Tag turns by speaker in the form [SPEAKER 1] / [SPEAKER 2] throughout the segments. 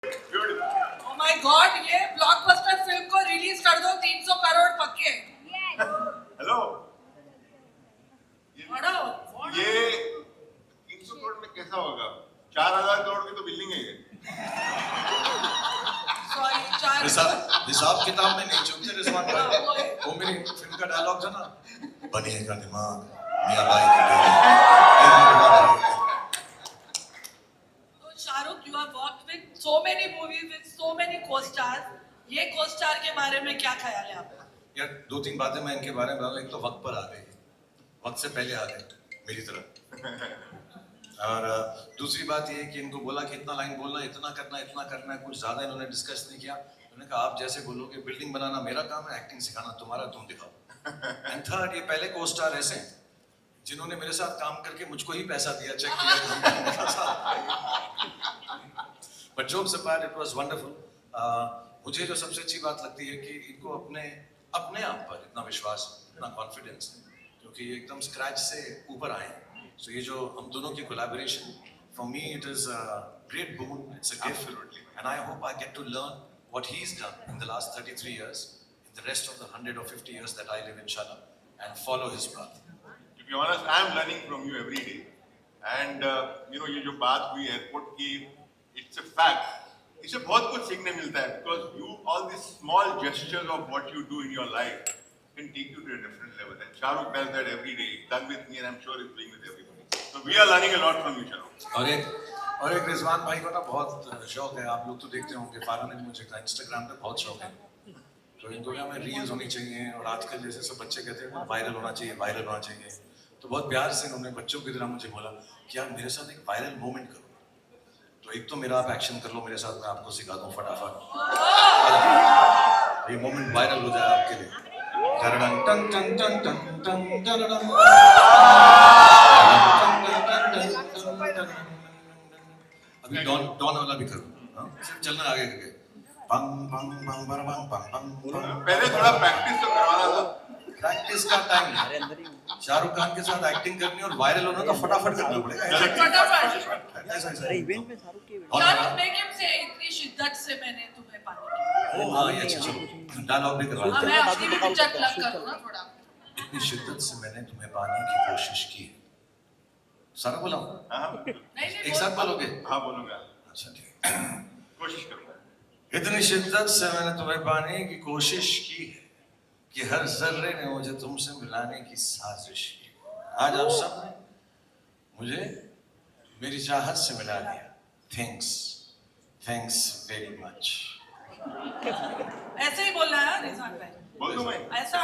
[SPEAKER 1] Oh my God, ये blockbuster film को release कर दो, 300 करोड़ पक्के।
[SPEAKER 2] हेलो,
[SPEAKER 1] बढ़ो।
[SPEAKER 2] ये 300 करोड़ में कैसा होगा? 4000 करोड़ की तो बिल्डिंग है ये।
[SPEAKER 1] Sorry, चार।
[SPEAKER 3] हिसाब किताब में नहीं चुकते रिजवान भाई। वो मेरी फिल्म का डायलॉग था ना, बनिएगा दिमाग मियां भाई की डेरी।
[SPEAKER 1] तो Shahrukh, you have worked with so many movies with so many co-stars. ये co-star के बारे में क्या ख्याल है आपका?
[SPEAKER 3] यार दो तीन बातें मैं इनके बारे में बताऊं। एक तो वक्त पर आ गए, वक्त से पहले आ गए मेरी तरह। और दूसरी बात ये है कि इनको बोला कि इतना लाइन बोलना, इतना करना है, कुछ ज्यादा इन्होंने डिस्कस नहीं किया। उन्होंने कहा आप जैसे बोलोगे, बिल्डिंग बनाना मेरा काम है, एक्टिंग सिखाना तुम्हारा, तुम दिखाओ। एंड थर्ड, ये पहले को स्टार ऐसे हैं जिन्होंने मेरे साथ काम करके मुझको ही पैसा दिया, चेक किया। But jokes apart, it was wonderful. मुझे जो सबसे अच्छी बात लगती है कि इनको अपने आप पर इतना विश्वास, इतना कॉन्फिडेंस है, क्योंकि ये एकदम स्क्रैच से ऊपर आए हैं। सो ये जो हम दोनों की collaboration, for me it is great boon, it's a gift, and I hope I get to learn what he's done in the last 33 years, in the rest of the 100 or 50 years that I live in Shala, and follow his path.
[SPEAKER 2] To be honest, I am learning from you every day. And ये जो बात हुई airport की, it's a fact. इससे बहुत कुछ सीखने मिलता है, because you all these small gestures of what you do in your life can take you to a different level. And Shahrukh does that every day. He's done with me, and I'm sure he's doing with everybody. So we are learning a lot from you, Shahrukh.
[SPEAKER 3] और एक रिजवान भाई को ना बहुत शौक है, आप लोग तो देखते होंगे, फारा ने मुझे कहा इंस्टाग्राम पे बहुत शौक है, तो इनको क्या, हमें रील्स होनी चाहिए, और आजकल जैसे सब बच्चे कहते हैं वायरल होना चाहिए, तो बहुत प्यार से उन्होंने बच्चों की तरह मुझे बोला कि यार मेरे साथ एक वायरल मोमेंट करो। तो एक तो मेरा आप एक्शन कर लो मेरे साथ, मैं आपको सिखा दूँ फटाफट, ये मोमेंट वायरल हो जाए आपके लिए। अभी डॉन वाला भी करो, सिर्फ चलना आगे करके, पंग पंग पंग पंग पंग पंग पंग।
[SPEAKER 2] पहले थोड़ा प्रैक्टिस तो करवाना था।
[SPEAKER 3] प्रैक्टिस का टाइम है, शाहरुख खान के साथ एक्टिंग करनी और वायरल होना तो फटाफट करना पड़ेगा।
[SPEAKER 1] फटाफट।
[SPEAKER 3] ऐसा
[SPEAKER 4] इवेंट में शाहरुख के
[SPEAKER 1] शाहरुख, मैं से इतनी शिद्दत से मैंने तुम्हें पानी।
[SPEAKER 3] ओ हाँ, ये अच्छा, चलो डायलॉग भी करवा
[SPEAKER 1] हाँ,
[SPEAKER 3] देते
[SPEAKER 1] मैं अपनी भी पिक्चर क्लब करूँ ना थोड़ा।
[SPEAKER 3] हैं। इतनी शिद्दत से मैंने तुम्हें पाने की कोशिश की है, सारा बोला
[SPEAKER 2] हाँ,
[SPEAKER 1] नहीं,
[SPEAKER 3] एक साथ बोलोगे?
[SPEAKER 2] हाँ बोलूंगा,
[SPEAKER 3] अच्छा ठीक है।
[SPEAKER 2] कोशिश करूंगा।
[SPEAKER 3] इतनी शिद्दत से मैंने तुम्हें पाने की कोशिश की है कि हर जर्रे ने मुझे तुमसे मिलाने की साजिश की। आज आप सब ने मुझे मेरी चाहत से मिला दिया। Thanks very much.
[SPEAKER 1] ऐसे ही बोलना है रिजवान भाई।
[SPEAKER 2] बोल दूं मैं?
[SPEAKER 1] ऐसा।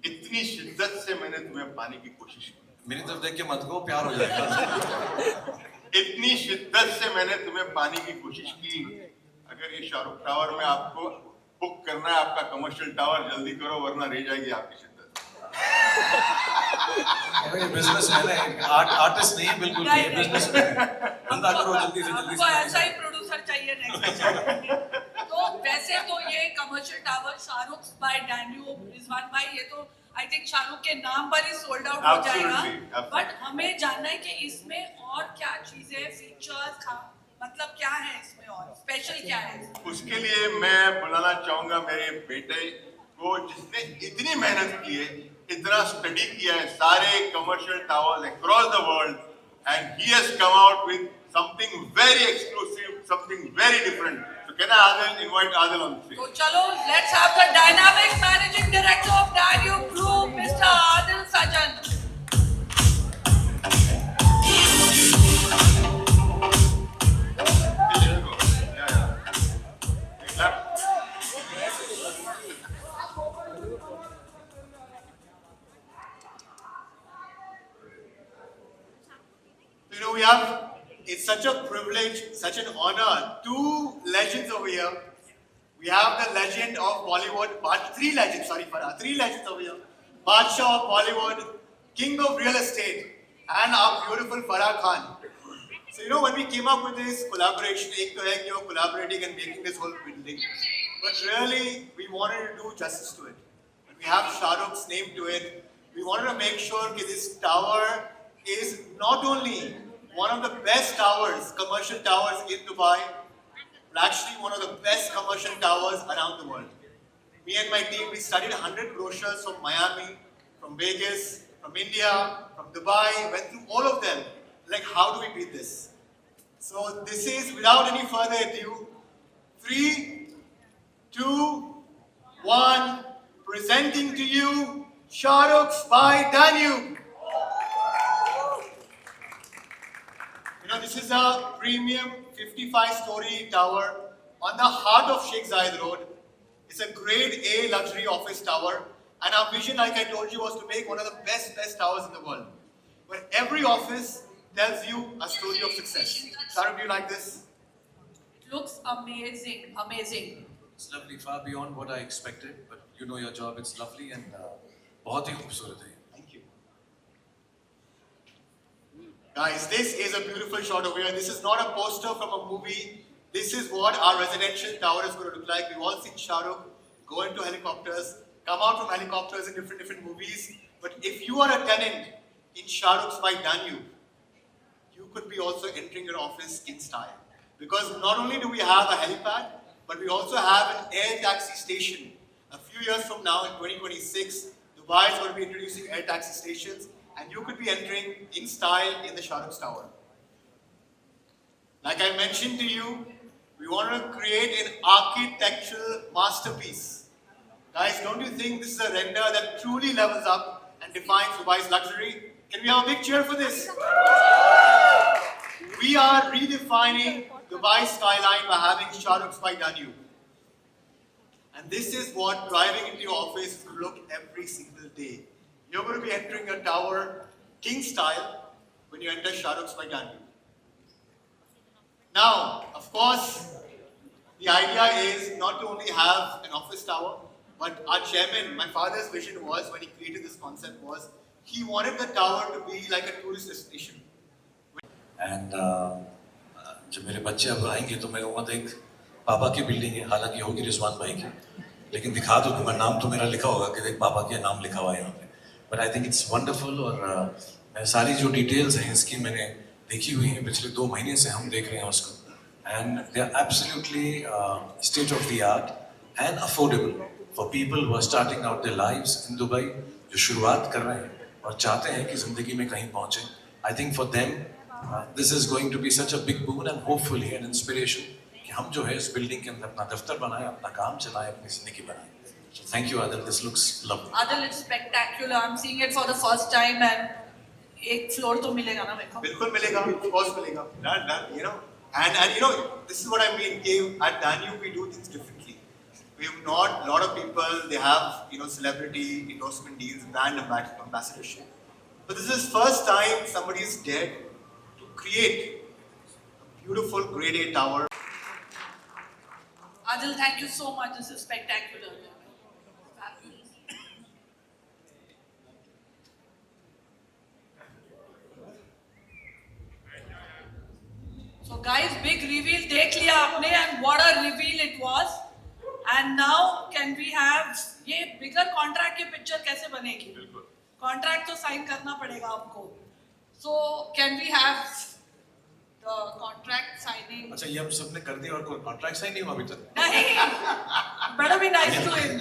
[SPEAKER 2] इतनी शिद्दत से मैंने तुम्हें पाने की कोशिश की।
[SPEAKER 3] मेरी तरफ देख के मत को, प्यार हो जाएगा।
[SPEAKER 2] इतनी शिद्दत से मैंने तुम्हें पाने की कोशिश की। अगर ये शाहरुख टावर में आपको बुक करना है, आपका कमर्शियल टावर, जल्दी करो वरना रह जाएगी आपकी शिद्दत।
[SPEAKER 3] बिजनेसमैन है, आर्टिस्ट नहीं है, बिल्कुल नहीं है, बिजनेसमैन है। धंधा करो जल्दी से जल्दी
[SPEAKER 1] हमको ऐसा ही प्रोड्यूसर चाहिए नेक्स्ट। तो वैसे तो ये commercial tower Shahrukh by Danube, Rizwan भाई, ये तो आई थिंक शाहरुख के नाम पर ही सोल्ड आउट हो जाएगा। बट हमें जानना है कि इसमें और क्या चीजें, फीचर्स, मतलब क्या है इसमें और स्पेशल क्या है?
[SPEAKER 2] उसके लिए मैं बुलाना चाहूंगा मेरे बेटे को, जिसने इतनी मेहनत की है, इतना स्टडी किया है सारे commercial towers across the world, and he has come out with something very exclusive, something very different. So can I invite Adil on stage?
[SPEAKER 1] तो चलो, let's have the dynamic managing director of Danube Group, Mr. Adil Sajan.
[SPEAKER 5] It's such a privilege, such an honor. Two legends over here. We have the legend of Bollywood, three legends over here. Badshah of Bollywood, king of real estate, and our beautiful Farah Khan. So when we came up with this collaboration, एक तो है कि वो collaborating and making this whole building, but really we wanted to do justice to it. When we have Shah Rukh's name to it, we wanted to make sure that this tower is not only one of the best towers, commercial towers in Dubai, are actually one of the best commercial towers around the world. Me and my team, we studied 100 brochures from Miami, from Vegas, from India, from Dubai, went through all of them. Like, how do we beat this? So this is, without any further ado, 3, 2, 1, presenting to you Shah Rukh's by Danube. You know, this is a premium 55-story tower on the heart of Sheikh Zayed Road. It's a grade A luxury office tower, and our vision, like I told you, was to make one of the best towers in the world, where every office tells you a story of success. Sarab, do you like this?
[SPEAKER 1] It looks amazing, amazing.
[SPEAKER 3] It's lovely, far beyond what I expected, but you know your job, it's lovely and बहुत ही खूबसूरत है.
[SPEAKER 5] Thank you. Guys, this is a beautiful shot over here. This is not a poster from a movie. This is what our residential tower is going to look like. We've all seen Shah Rukh go into helicopters, come out from helicopters in different movies. But if you are a tenant in Shah Rukh's by Danube, you could be also entering your office in style. Because not only do we have a helipad, but we also have an air taxi station. A few years from now, in 2026, Dubai is going to be introducing air taxi stations, and you could be entering in style in the Shah Rukh's tower. Like I mentioned to you, we want to create an architectural masterpiece. Guys, don't you think this is a render that truly levels up and defines Dubai's luxury? Can we have a big cheer for this? We are redefining Dubai's skyline by having Shah Rukh's by Danube. And this is what driving into your office is going to look every single day. You're going to be entering a tower king style when you enter Shah Rukh's by Danube. Now, of course, the idea is not to only have an office tower, but our chairman, my father's vision was, when he created this concept, was he wanted the tower to be like a tourist destination.
[SPEAKER 3] And जब मेरे बच्चे अब आएंगे तो मैं कहूँगा देख पापा की बिल्डिंग है, हालांकि होगी रिजवान भाई की, लेकिन दिखा तो दूंगा, नाम तो मेरा लिखा होगा कि देख पापा का नाम लिखा हुआ है यहाँ पे. But I think it's wonderful और सारी जो डिटेल्स हैं इसकी मैंने देखी हुई हैं, पिछले 2 महीने से हम देख रहे हैं उसको. And they are absolutely state of the art and affordable for people who are starting out their lives in Dubai, जो शुरुआत कर रहे हैं और चाहते हैं कि ज़िंदगी में कहीं पहुँचें. I think for them this is going to be such a big boon and hopefully an inspiration कि हम जो है इस बिल्डिंग के अंदर अपना दफ्तर बनाएं, अपना काम चलाएं, अपनी ज़िंदगी बनाएं. So thank you, Adil. This looks lovely.
[SPEAKER 1] Adil, it's spectacular. I'm seeing it for the first time and एक floor तो मिलेगा ना मेरे को?
[SPEAKER 5] बिल्कुल मिलेगा, of course मिलेगा. Done, you know. And you know, this is what I mean. At Danube we do things differently. We have not, a lot of people, they have, you know, celebrity endorsement deals, brand ambassadorship. But this is first time somebody is dared to create a beautiful grade A tower.
[SPEAKER 1] Adil, thank you so much. This is spectacular. Fabulous. So guys, big reveal देख लिया आपने, and what a reveal it was. And now can we have ये bigger contract की picture कैसे बनेगी? Contract तो sign करना पड़ेगा आपको. So can we have the contract signing?
[SPEAKER 3] अच्छा ये हम सबने कर दिया और कोई कॉन्ट्रैक्ट साइन नहीं हुआ अभी तक.
[SPEAKER 1] नहीं, better be nice to him.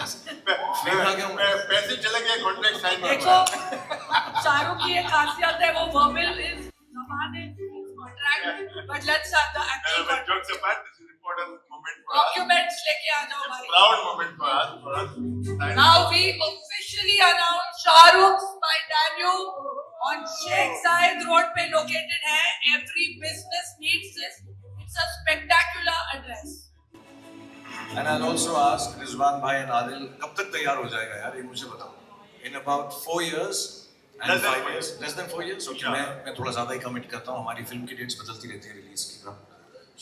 [SPEAKER 2] पैसे चले गए, कॉन्ट्रैक्ट साइन हुआ.
[SPEAKER 1] देखो, शाहरुख की एक खासियत है, वो verbal is जबान है, contract. But let's have the actual contract.
[SPEAKER 2] Jokes apart, this is an important moment for us.
[SPEAKER 1] Documents लेके आ जाओ भाई.
[SPEAKER 2] Proud moment for us.
[SPEAKER 1] Now we officially announce Shahrukh's by Danube on Sheikh Zayed Road पे located है. Every business needs this. It's a spectacular address.
[SPEAKER 3] And I'll also ask Rizwan bhai and Adil कब तक तैयार हो जाएगा यार, ये मुझे बताओ. In about 4 years and 5 years, less than 4 years. Okay, मैं थोड़ा ज़्यादा ही commit करता हूँ. हमारी फिल्म की dates बदलती रहती है release की.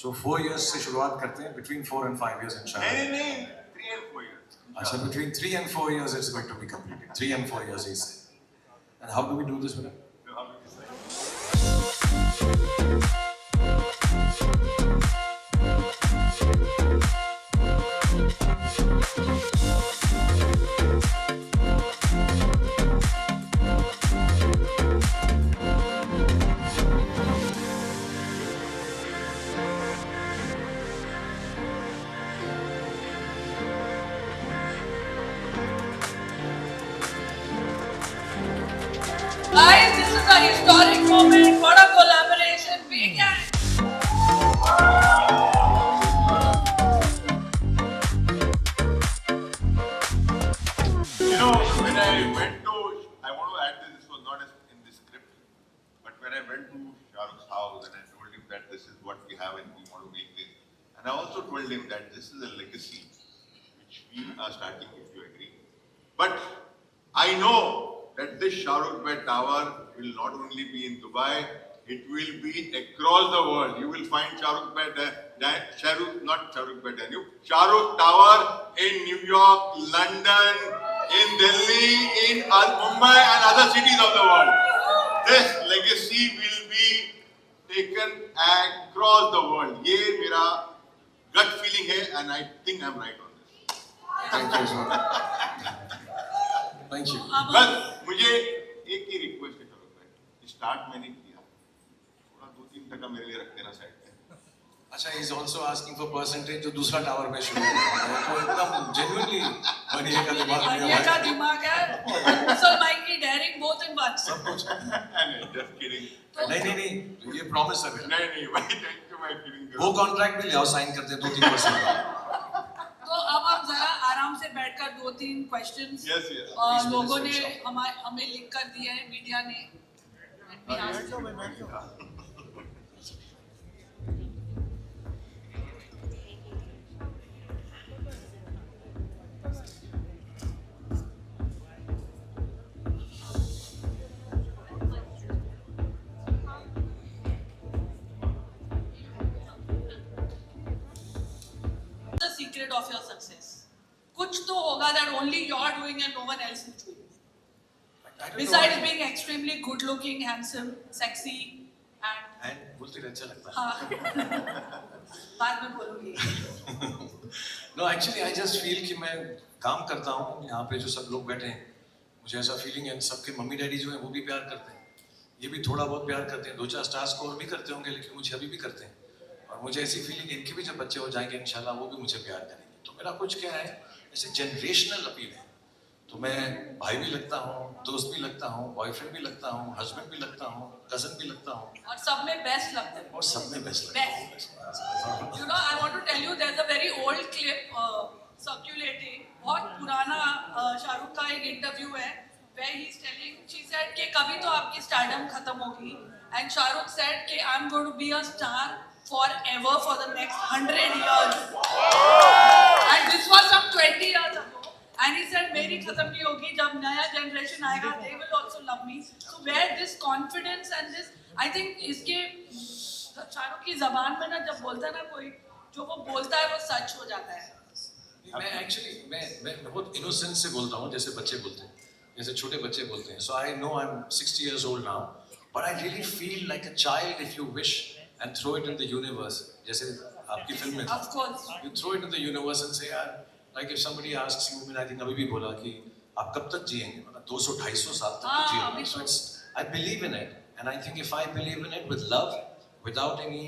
[SPEAKER 3] So 4 years से शुरुआत करते हैं, between 4 and 5 years inshallah.
[SPEAKER 2] नहीं, 3 and 4 years.
[SPEAKER 3] अच्छा, between 3 and 4 years it's going to be completed. 3 and 4 years he said. And how do we do this with him?
[SPEAKER 1] historic moment. What a collaboration. Big hand.
[SPEAKER 2] You know, when I went to, I want to add this was not in the script, but when I went to Shah Rukh's house and I told him that this is what we have and we want to make this, and I also told him that this is a legacy which we are starting, if you agree. But I know that this Shah Rukh Bed Tower will not only be in Dubai, it will be across the world. You will find Shah Rukh Bed, Shah Rukh Tower in New York, London, in Delhi, in Mumbai and other cities of the world. This legacy will be taken across the world. ये मेरा gut feeling है and I think I'm right on this.
[SPEAKER 3] Thank you so much. Thank you.
[SPEAKER 2] बस मुझे एक ही request है शाहरुख भाई, start मैंने किया, थोड़ा 2-3% मेरे लिए रख देना साइड पे।
[SPEAKER 3] अच्छा, he's also asking for percentage जो दूसरा टावर में शुरू हुआ तो एकदम genuinely बढ़िया का दिमाग में
[SPEAKER 1] ये का दिमाग है मुसलमान की डेयरिंग बोथ इन वन
[SPEAKER 3] सब कुछ
[SPEAKER 2] नहीं, just kidding.
[SPEAKER 3] नहीं ये प्रॉमिस है मेरा
[SPEAKER 2] नहीं भाई, thank you, मैं kidding।
[SPEAKER 3] वो कॉन्ट्रैक्ट भी ले आओ साइन करते 2-3%
[SPEAKER 1] तो अब हम जरा आराम से बैठकर 2-3 क्वेश्चंस
[SPEAKER 2] Yes, yes.
[SPEAKER 1] लोगों ने हमें लिख कर दिए हैं, मीडिया ने। Let me ask you. The secret of your success? कुछ तो होगा that only you're doing and no one else is doing. Besides being extremely good looking, handsome, sexy and
[SPEAKER 3] बोलते रहे अच्छा लगता है
[SPEAKER 1] हाँ बाद में बोलूँगी।
[SPEAKER 3] No, actually, I just feel कि मैं काम करता हूँ यहाँ पे जो सब लोग बैठे हैं, मुझे ऐसा फीलिंग है सबके मम्मी डैडी जो हैं वो भी प्यार करते हैं, ये भी थोड़ा बहुत प्यार करते हैं, 2-4 स्टार्स को और भी करते होंगे लेकिन मुझे अभी भी करते हैं और मुझे ऐसी फीलिंग इनके भी जब बच्चे हो जाएंगे इंशाल्लाह वो भी मुझे प्यार करेंगे। तो मेरा कुछ क्या है ऐसे जनरेशनल अपील है, तो मैं भाई भी लगता हूँ, दोस्त भी लगता हूँ, बॉयफ्रेंड भी लगता हूँ, हस्बैंड भी लगता हूँ, कजन भी लगता हूँ
[SPEAKER 1] और सब में बेस्ट लगता है।
[SPEAKER 3] और सब में बेस्ट लगता हूँ।
[SPEAKER 1] You know, I want to tell you there's a very old clip circulating. बहुत पुराना शाहरुख का एक इंटरव्यू है where he's telling, she said कि कभी तो आपकी स्टारडम खत्म होगी and शाहरुख said कि I'm going to be a star forever for the next 100 years. And this was some 20 years ago. And he said मेरी खत्म नहीं होगी, जब नया generation आएगा they will also love me. So where this confidence and this, I think इसके शाहरुख की जबान में ना जब बोलता है ना कोई, जो वो बोलता है वो सच हो जाता है।
[SPEAKER 3] मैं एक्चुअली मैं बहुत इनोसेंस से बोलता हूँ जैसे बच्चे बोलते हैं, जैसे छोटे बच्चे बोलते हैं। So I know I am 60 years old now, but I really feel like a child if you wish and throw it in the universe. जैसे आपकी फिल्म में
[SPEAKER 1] Of course.
[SPEAKER 3] you throw it in the universe and say यार, like if somebody asks you, I think अभी भी बोला कि आप कब तक जिएंगे, मतलब 200-250 साल तक तो जिएंगे। So it's, I believe in it, and I think if I believe in it with love, without any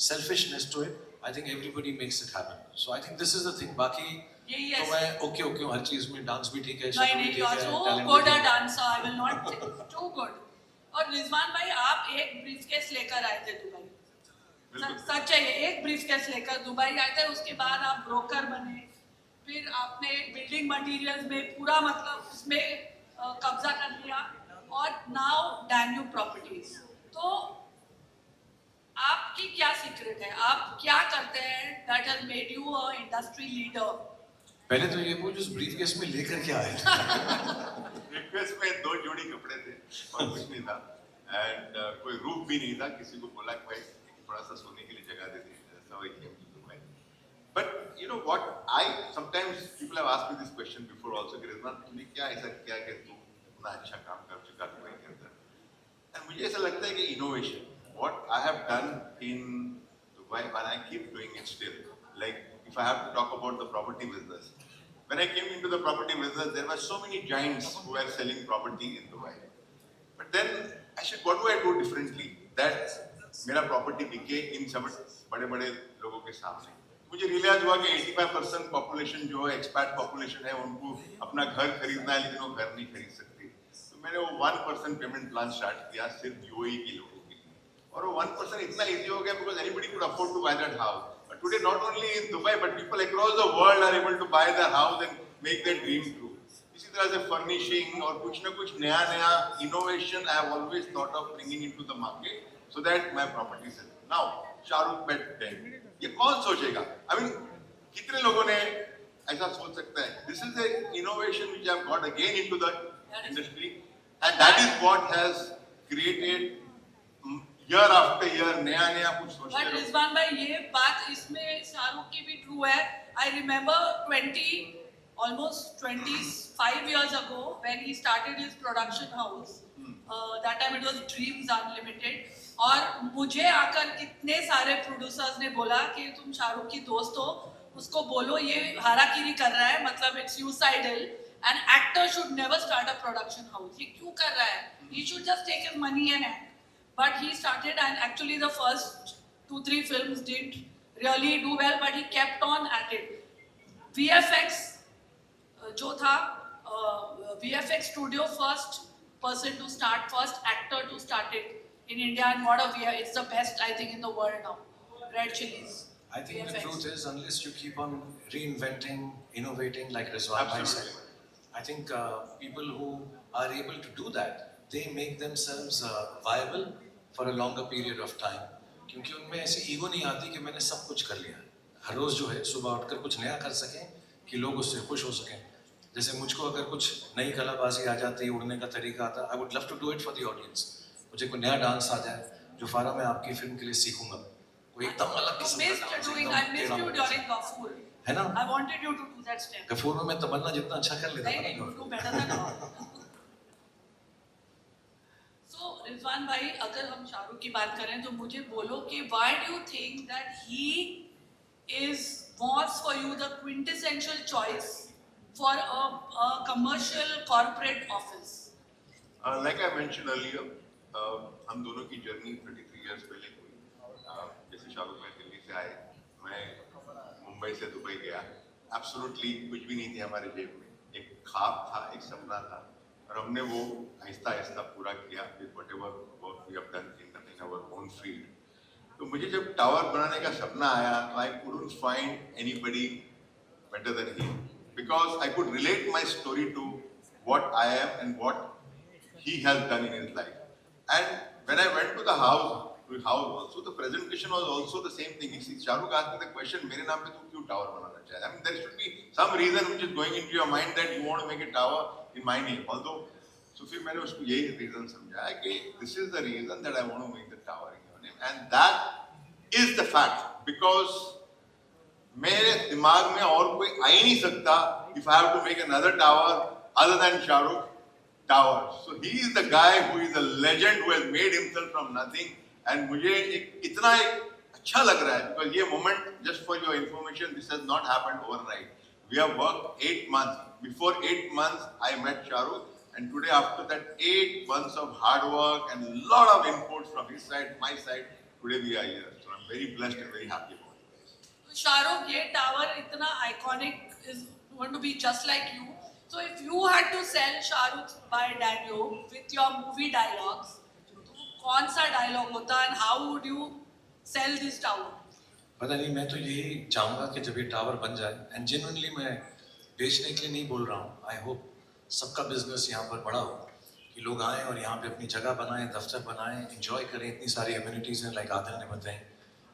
[SPEAKER 3] selfishness to it, I think everybody makes it happen. So I think this is the thing. बाकी
[SPEAKER 1] यही
[SPEAKER 3] तो
[SPEAKER 1] है।
[SPEAKER 3] मैं okay हूँ हर चीज में, dance भी ठीक है,
[SPEAKER 1] नहीं
[SPEAKER 3] शक्ल भी
[SPEAKER 1] नहीं,
[SPEAKER 3] ठीक
[SPEAKER 1] you are
[SPEAKER 3] है,
[SPEAKER 1] so
[SPEAKER 3] talent
[SPEAKER 1] good
[SPEAKER 3] भी
[SPEAKER 1] a
[SPEAKER 3] ठीक है।
[SPEAKER 1] dancer. I will not say too good. और रिजवान भाई आप एक ब्रीफकेस लेकर आए थे दुबई। सच है, ये एक ब्रीफकेस लेकर दुबई आए थे, उसके बाद आप ब्रोकर बने, फिर आपने बिल्डिंग मटेरियल्स में पूरा मतलब उसमें कब्जा कर लिया और नाउ डैन्यू प्रॉपर्टीज। तो आपकी क्या सीक्रेट है, आप क्या करते हैं that has made you a industry leader?
[SPEAKER 3] पहले तो ये पूछ उस ब्रीफकेस में लेकर क्या आए?
[SPEAKER 2] रिक्वेस्ट में 2 जोड़ी कपड़े थे और कुछ नहीं था एंड कोई रूप भी नहीं था, किसी को बोला कि भाई थोड़ा सा सोने के लिए जगह दे दीजिए, so I came to Dubai. But you know what, I sometimes people have asked me this question before also, कि रिजवान तूने क्या ऐसा किया कि तू इतना अच्छा काम कर चुका दुबई के अंदर? एंड मुझे ऐसा लगता है कि innovation, what I have done in Dubai and I keep doing it still, like if I have to talk about the property business, when I came into the property business there were so many giants who were selling property in Dubai, but then I said what do I do differently that मेरा property बिके इन सब बड़े बड़े लोगों के सामने। मुझे realise हुआ कि 85% पॉपुलेशन जो है एक्सपैट पॉपुलेशन है, उनको अपना घर खरीदना है लेकिन वो घर नहीं खरीद सकते। तो तो मैंने वो 1% पेमेंट प्लान स्टार्ट किया सिर्फ यूएई के लोगों के लिए, और वो 1% इतना इजी हो गया because anybody could afford to buy that house. But today not only in Dubai but people across the world are able to buy the house and make their dream true. इसी तरह से furnishing और कुछ ना कुछ नया नया innovation I have always thought of bringing into the market so that my property sale. Now Shahrukh bet 10, ये कौन सोचेगा? आई मीन कितने लोगों ने ऐसा सोच सकता है? This is the innovation which I have got again into the industry and that is what has created year after year नया नया कुछ सोचते
[SPEAKER 1] बट
[SPEAKER 2] रहो.
[SPEAKER 1] रिजवान भाई ये बात इसमें शाहरुख की भी ट्रू है. I remember almost 25 years ago when he started his production house. That time it was Dreams Unlimited. और मुझे आकर कितने सारे प्रोड्यूसर्स ने बोला कि तुम शाहरुख की दोस्त हो, उसको बोलो ये हाराकीरी कर रहा है, मतलब it's suicidal. An actor should never start a production house. ये क्यों कर रहा है? He should just take his money and act. But he started, and actually the first 2-3 films didn't really do well, but he kept on at it. VFX जो था VFX studio first person to start, first actor to start it in India, and what a VFX, it's the best I think in the world now. Red Chillies.
[SPEAKER 3] I think the
[SPEAKER 1] VFX.
[SPEAKER 3] truth is, unless you keep on reinventing, innovating, like Rizwan Bhai said, I think people who are able to do that, they make themselves viable for a longer period of time. क्योंकि उनमें ऐसी ego नहीं आती कि मैंने सब कुछ कर लिया. हर रोज जो है सुबह उठकर कुछ नया कर सकें कि लोग उससे खुश हो सकें. जैसे मुझको अगर कुछ नई कलाबाजी आ जाती, उड़ने का तरीका आता, I would love to do it for the audience. मुझे कोई नया डांस आ जाए जो फारा मैं आपकी फिल्म के लिए सीखूंगा, कोई एकदम अलग किस्म का dance,
[SPEAKER 1] I missed you during Gafur.
[SPEAKER 3] है ना?
[SPEAKER 1] I wanted you to do that step.
[SPEAKER 3] Ghafoor में मैं तमन्ना जितना अच्छा कर लेता
[SPEAKER 1] नहीं, you do better than all. So Rizwan भाई, अगर हम शाहरुख की बात करें तो मुझे बोलो कि why do you think that he was for you the quintessential choice for a commercial corporate office?
[SPEAKER 2] Like I mentioned earlier, हम दोनों की जर्नी 33 years पहले हुई. जैसे शाहरुख भाई दिल्ली से आए, मैं मुंबई से दुबई गया. Absolutely कुछ भी नहीं थी हमारे जेब में. एक ख्वाब था, एक सपना था, और हमने वो आहिस्ता आहिस्ता पूरा किया with whatever work we have done in our own field. तो मुझे जब टावर बनाने का सपना आया, तो I couldn't find anybody better than him. Because I could relate my story to what I am and what he has done in his life. And when I went to the house also, the presentation was also the same thing. Shahrukh asked me the question, मेरे नाम पे तू क्यों tower बनाना चाहे? I mean, there should be some reason which is going into your mind that you want to make a tower in my name. Although, so फिर मैंने उसको यही reason समझाया कि this is the reason that I want to make the tower in your name. And that is the fact. Because मेरे दिमाग में और कोई आ ही नहीं सकता if I have to make another tower other than Shahrukh tower. So he is the guy who is a legend who has made himself from nothing. And मुझे इतना अच्छा लग रहा है because ये moment, just for your information, this has not happened overnight. We have worked 8 months. Before 8 months, I met Shahrukh, and today after that 8 months of hard work and lot of inputs from his side, my side, today we are here. So I'm very blessed and very happy about it.
[SPEAKER 1] Shahrukh, ये tower इतना iconic is going to be just like you. So if you had to sell Shahrukh by Daniel with your movie dialogues, तो कौन सा dialogue होता and how would you sell this tower?
[SPEAKER 3] पता नहीं, मैं तो यही चाहूँगा कि जब ये टावर बन जाए, एंड जेन्युइनली मैं बेचने के लिए नहीं बोल रहा हूँ. आई होप सबका बिजनेस यहाँ पर बड़ा हो, कि लोग आएँ और यहाँ पे अपनी जगह बनाएं, दफ्तर बनाएं, एंजॉय करें. इतनी सारी एम्यूनिटीज़ हैं, लाइक आदिल ने बताएं.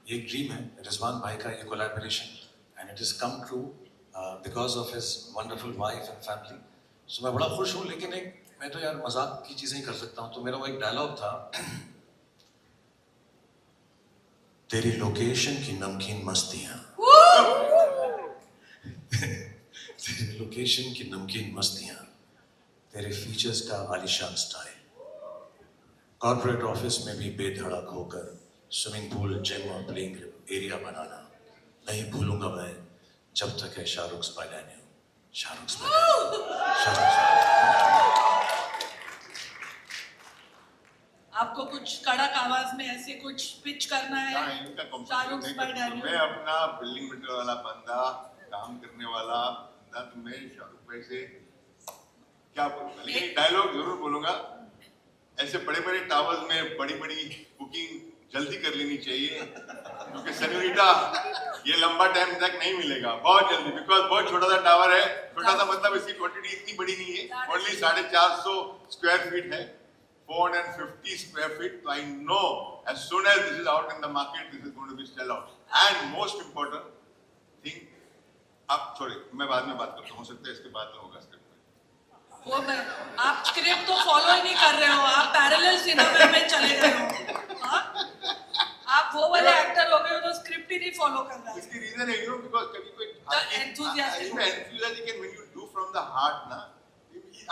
[SPEAKER 3] ये एक ड्रीम है रिजवान भाई का, ये collaboration, and it is come true because of his wonderful wife and family. So मैं बड़ा खुश हूँ. लेकिन एक मैं तो यार मजाक की चीज़ें ही कर सकता हूँ. तो मेरा वो एक डायलॉग था, तेरी लोकेशन की नमकीन मस्तियाँ, तेरी लोकेशन की नमकीन मस्तियाँ, तेरे फीचर्स का आलिशान स्टाइल, कॉर्पोरेट ऑफिस में भी बेधड़क होकर स्विमिंग पूल, जिम और प्लेइंग एरिया बनाना नहीं भूलूंगा मैं जब तक है शाहरुख बाय डैनियल. शाहरुख
[SPEAKER 1] आपको कुछ कड़क आवाज में ऐसे कुछ पिच करना है
[SPEAKER 2] इनका
[SPEAKER 1] शाहरुख
[SPEAKER 2] competition
[SPEAKER 1] बाय
[SPEAKER 2] नहीं करता.
[SPEAKER 1] डैनियल?
[SPEAKER 2] मैं अपना बिल्डिंग मटेरियल वाला बंदा, काम करने वाला बंदा, तो मैं शाहरुख भाई से क्या बोलूंगा, लेकिन डायलॉग जरूर बोलूंगा। ऐसे बड़े बड़े टावर्स में बड़ी बड़ी बुकिंग जल्दी कर लेनी चाहिए, क्योंकि सेन्योरिटा ये लंबा टाइम तक नहीं मिलेगा, बहुत जल्दी, बिकॉज बहुत छोटा सा टावर है। छोटा सा मतलब इसकी क्वांटिटी इतनी बड़ी नहीं है, ओनली 450 स्क्वायर फीट है, 450 square feet. So I know as soon as this is out in the market, this is going to be sell out. And most important thing, अब sorry, मैं बाद में बात करता हूँ, हो सकता है इसके बाद में होगा स्क्रिप्ट में।
[SPEAKER 1] वो मैं, आप स्क्रिप्ट तो फॉलो ही नहीं कर रहे हो, आप पैरेलल सिनेमा में चले गए हो। हाँ? आप वो वाले एक्टर हो गए हो जो स्क्रिप्ट ही नहीं फॉलो कर रहा है।
[SPEAKER 2] इसकी रीजन है, because कभी कोई
[SPEAKER 1] enthusiastic.
[SPEAKER 2] इसमें enthusiastic when you do from the heart ना,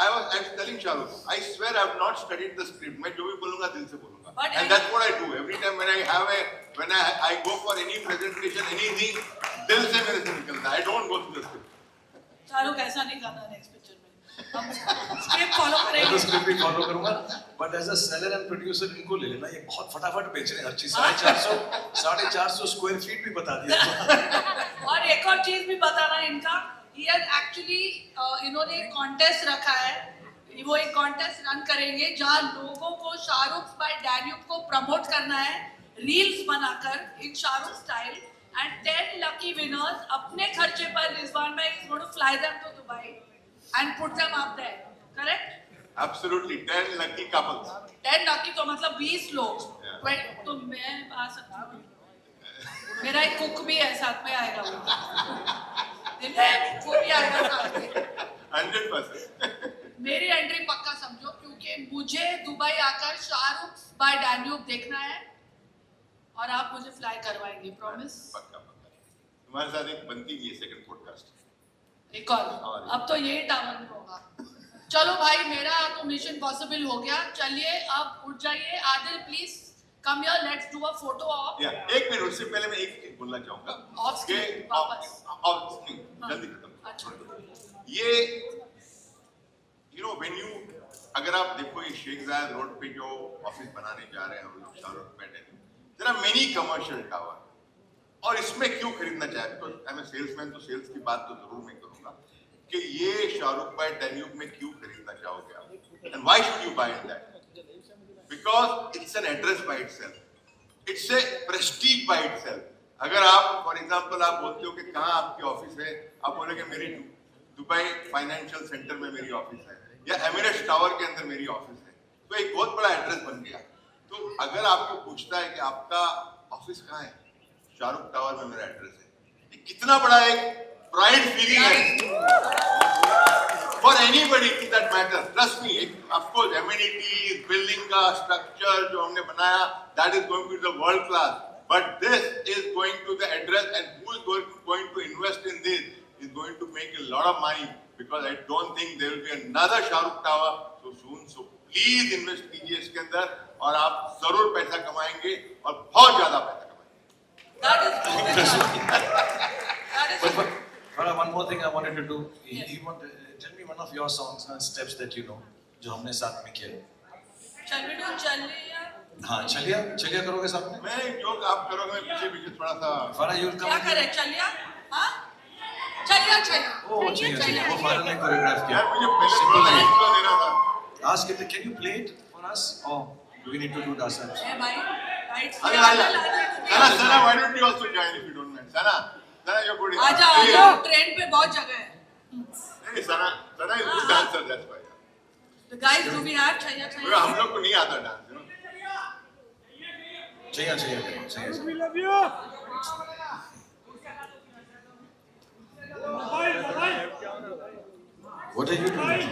[SPEAKER 2] I was telling Shahrukh, I swear I have not studied the script. मैं जो भी बोलूँगा दिल से बोलूँगा,
[SPEAKER 1] But
[SPEAKER 2] and that's what I do every time when I go for any presentation, anything, दिल से मेरे से निकलता है. I don't go through the script.
[SPEAKER 1] Shahrukh ऐसा नहीं करना नेक्स्ट पिक्चर में, हम स्क्रिप्ट फॉलो
[SPEAKER 3] मैं तो
[SPEAKER 1] करेंगे।
[SPEAKER 3] स्क्रिप्ट भी फॉलो करूंगा, but as a seller and producer इनको ले लेना, ये बहुत फटाफट बेच रहे हैं हर चीज। 450 स्क्वायर फीट भी बता दिया।
[SPEAKER 1] और एक और चीज भी बताना इनका, ये एक्चुअली इन्होंने एक कॉन्टेस्ट रखा है, वो एक कॉन्टेस्ट रन करेंगे जहां लोगों को शाहरुख बाय डैन्यूब को प्रमोट करना है, रील्स बनाकर in Shahrukh style, and 10 lucky winners अपने खर्चे पर रिजवान भाई is going to fly them to Dubai and put them up there, correct?
[SPEAKER 2] Absolutely, 10 lucky couples.
[SPEAKER 1] 10 lucky तो मतलब 20 लोग,
[SPEAKER 2] Yeah.
[SPEAKER 1] तो मैं आ सकती हूँ, मेरा एक कुक भी है साथ में आएगा, वो भी आएगा साथ में।
[SPEAKER 2] 100%.
[SPEAKER 1] मेरी एंट्री पक्का समझो, क्योंकि मुझे दुबई आकर शाहरुख बाय डैन्यूब देखना है और आप मुझे फ्लाई करवाएंगे, प्रॉमिस।
[SPEAKER 2] पक्का पक्का। तुम्हारे साथ एक बनती भी है सेकंड पॉडकास्ट।
[SPEAKER 1] एक और, अब तो यही टावर में होगा। चलो भाई, मेरा तो मिशन पॉसिबल हो गया। चलिए अब उठ जाइए। Adil please come here, let's do a photo of.
[SPEAKER 2] या एक मिनट, उससे पहले मैं एक चीज बोलना चाहूंगा
[SPEAKER 1] Off screen, वापस।
[SPEAKER 2] जल्दी खत्म।
[SPEAKER 1] अच्छा,
[SPEAKER 2] ये when you, अगर आप देखो ये शेख जायद रोड पे जो ऑफिस बनाने जा रहे हैं हम लोग Shahrukh pattern, there are many commercial tower, और इसमें क्यों खरीदना चाहिए? तो आई एम ए सेल्समैन, तो सेल्स की बात तो जरूर मैं करूंगा कि ये शाहरुख बाय डैन्यूब में क्यों खरीदना चाहोगे आप, and why should you by that? Because it's an address by itself, it's a Prestige by itself. अगर आप फॉर एग्जांपल आप बोलते हो कि कहाँ आपकी ऑफिस है, आप बोलोगे मेरी दुबई फाइनेंशियल सेंटर में मेरी ऑफिस है, या एमिरेट्स टावर के अंदर मेरी ऑफिस है, तो एक बहुत बड़ा एड्रेस बन गया। तो अगर आपको पूछता है कि आपका ऑफिस कहाँ है, शाहरुख टावर में मेरा एड्रेस है, ये कितना बड़ा एक प्राइड फीलिंग है for anybody that matter. Trust me, of course amenities, building का स्ट्रक्चर जो हमने बनाया, that is going to the world class, but this is going to the address, and who is going to invest in this is going to make a lot of money, because I don't think there will be another Shahrukh Tower so soon. So please invest कीजिए इसके अंदर, और आप जरूर पैसा कमाएंगे और बहुत ज्यादा पैसा कमाएंगे।
[SPEAKER 1] that is
[SPEAKER 3] But one more thing I wanted to do. Tell me one of your songs and steps that you know, जो हमने साथ में किया।
[SPEAKER 1] Shall we do चलिए?
[SPEAKER 3] हाँ, चलिए करोगे साथ में?
[SPEAKER 2] मैं जो आप करोगे, मैं पीछे थोड़ा सा
[SPEAKER 3] Farah, you'll come.
[SPEAKER 1] क्या करें, चलिए? हाँ, चलिए।
[SPEAKER 3] Oh, चलिए, वो Farah ने choreograph किया।
[SPEAKER 2] यार मुझे पहले थोड़ा सा intro देना था।
[SPEAKER 3] Ask him, can you play it for us, or do we need to do it ourselves?
[SPEAKER 1] ए भाई, राइट से
[SPEAKER 2] Sana, why don't you also join if you don't mind? Sana, you're good.
[SPEAKER 1] आजा, train पे बहुत जगह है।
[SPEAKER 2] नहीं, Sana is good dancer, that's why.
[SPEAKER 1] The guys do we have चलिए?
[SPEAKER 2] हम लोग को नहीं आता डांस, you know.
[SPEAKER 3] चाहिए। What are you doing?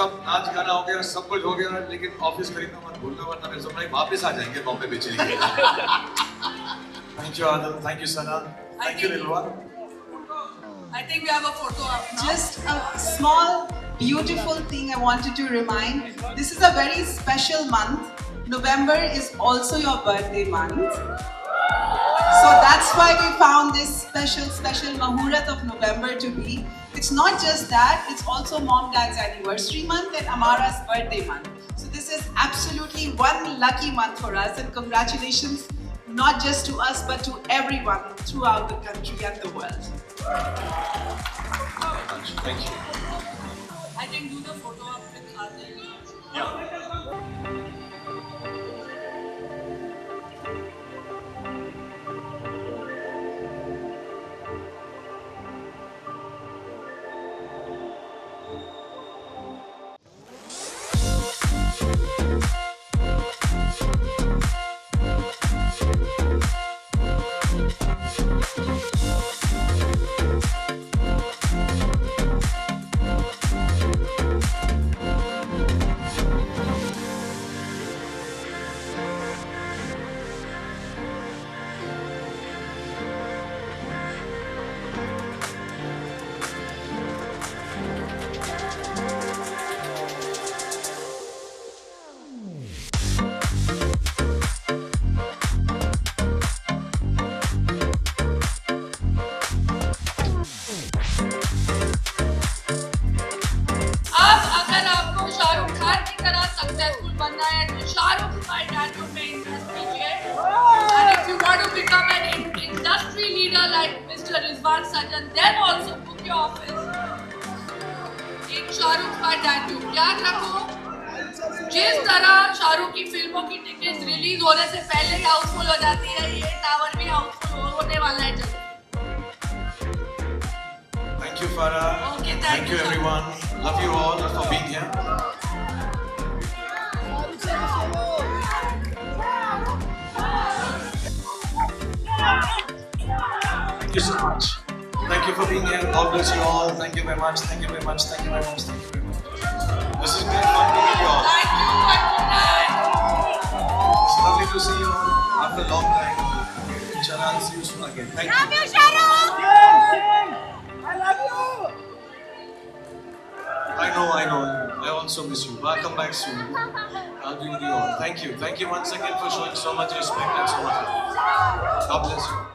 [SPEAKER 3] सब नाच गाना हो गया, सब कुछ हो गया, लेकिन ऑफिस खरीदना मत भूलना, वरना मेरे सब भाई वापस आ जाएंगे बॉम्बे में चले गए। Thank you Adal, thank you Sana, thank you Rilwa.
[SPEAKER 1] I think we have a photo up now.
[SPEAKER 4] Just a small, beautiful thing I wanted to remind. This is a very special month. November is also your birthday month. So that's why we found this special Muhurat of November to be. It's not just that, it's also Mom Dad's anniversary month and Amara's birthday month. So this is absolutely one lucky month for us, and congratulations not just to us but to everyone throughout the country and the world.
[SPEAKER 3] Thank you.
[SPEAKER 1] I think do the photo up with Adil.
[SPEAKER 2] Yeah.
[SPEAKER 1] अब अगर आपको शाहरुख खान की तरह successful बनना है तो शाहरुख भाई Daniel में इन्वेस्ट कीजिए. And if you want to become an industry leader like Mr. Rizwan Sajan, then also book your office in Shahrukh भाई डैनियल. याद रखो, जिस तरह शाहरुख की फिल्मों की टिकट्स रिलीज होने से पहले ही हाउसफुल हो जाती है, ये टावर भी हाउसफुल होने वाला है जल्दी.
[SPEAKER 3] Thank you, Farah.
[SPEAKER 1] Okay, thank
[SPEAKER 3] Thank you,
[SPEAKER 1] you, sir.
[SPEAKER 3] everyone. Love you all for being here. Thank you so much. Thank you for being here. God bless you all. Thank you very much. Thank you very much. Thank you very much. Thank you very much. This has been fun to meet you all.
[SPEAKER 1] Thank you and good night.
[SPEAKER 3] It's lovely to see you after a long time. Inshallah, I'll see you soon again. Thank you. I know. I also miss you. I'll come back soon. I'll be with you all. Thank you. Thank you once again for showing so much respect and so much love. God bless you.